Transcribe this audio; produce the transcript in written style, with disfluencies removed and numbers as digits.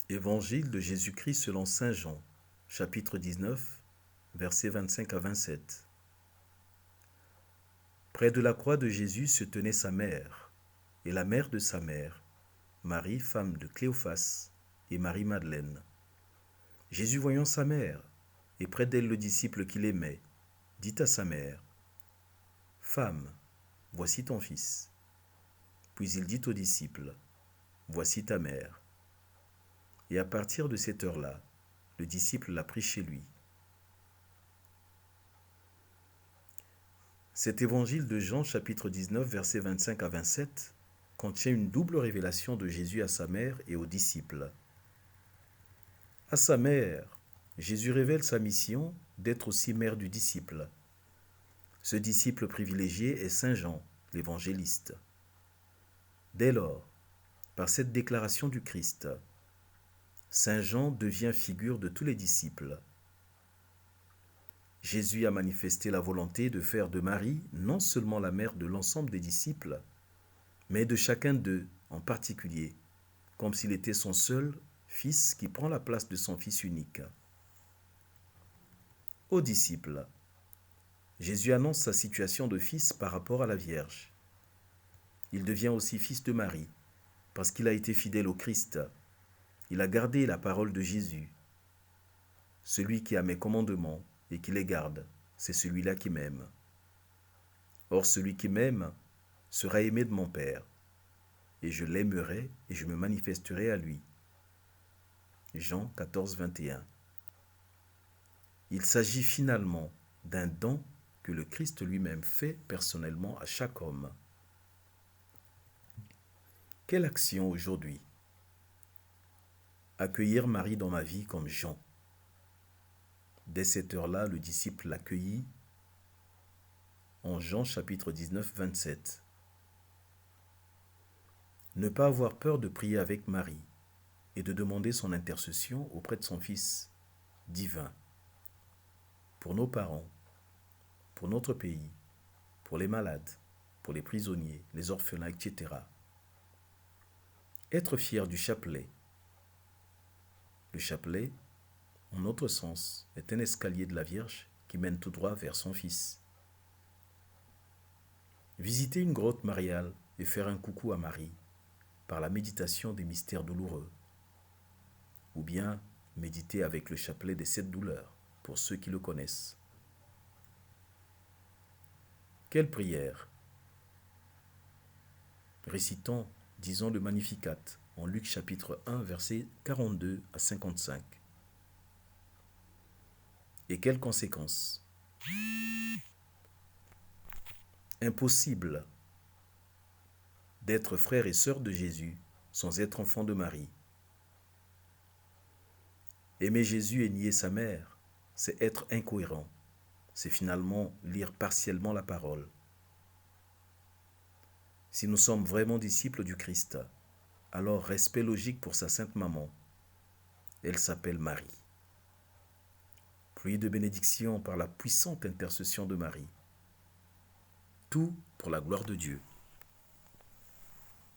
Évangile de Jésus-Christ selon saint Jean, chapitre 19, versets 25 à 27. Près de la croix de Jésus se tenait sa mère, et la mère de sa mère, Marie, femme de Cléophas, et Marie-Madeleine. Jésus, voyant sa mère, et près d'elle le disciple qu'il aimait, dit à sa mère, « Femme, voici ton fils. » Puis il dit au disciple, « Voici ta mère. » Et à partir de cette heure-là, le disciple l'a pris chez lui. Cet évangile de Jean, chapitre 19, versets 25 à 27, contient une double révélation de Jésus à sa mère et aux disciples. À sa mère, Jésus révèle sa mission d'être aussi mère du disciple. Ce disciple privilégié est saint Jean, l'évangéliste. Dès lors, par cette déclaration du Christ, saint Jean devient figure de tous les disciples. Jésus a manifesté la volonté de faire de Marie non seulement la mère de l'ensemble des disciples, mais de chacun d'eux en particulier, comme s'il était son seul fils qui prend la place de son fils unique. Aux disciples, Jésus annonce sa situation de fils par rapport à la Vierge. Il devient aussi fils de Marie, parce qu'il a été fidèle au Christ. Il a gardé la parole de Jésus. Celui qui a mes commandements et qui les garde, c'est celui-là qui m'aime. Or, celui qui m'aime sera aimé de mon Père, et je l'aimerai et je me manifesterai à lui. Jean 14, 21. Il s'agit finalement d'un don que le Christ lui-même fait personnellement à chaque homme. Quelle action aujourd'hui? Accueillir Marie dans ma vie comme Jean. Dès cette heure-là, le disciple l'accueillit en Jean chapitre 19, 27. Ne pas avoir peur de prier avec Marie et de demander son intercession auprès de son Fils divin. Pour nos parents, pour notre pays, pour les malades, pour les prisonniers, les orphelins, etc. Être fier du chapelet. Le chapelet, en notre sens, est un escalier de la Vierge qui mène tout droit vers son Fils. Visiter une grotte mariale et faire un coucou à Marie par la méditation des mystères douloureux. Ou bien méditer avec le chapelet des 7 douleurs pour ceux qui le connaissent. Quelle prière? Récitons, disons le Magnificat en Luc chapitre 1, versets 42 à 55. Et quelles conséquences? Impossible d'être frère et sœur de Jésus sans être enfant de Marie. Aimer Jésus et nier sa mère, c'est être incohérent. C'est finalement lire partiellement la parole. Si nous sommes vraiment disciples du Christ, alors respect logique pour sa sainte maman. Elle s'appelle Marie. Pluie de bénédictions par la puissante intercession de Marie. Tout pour la gloire de Dieu.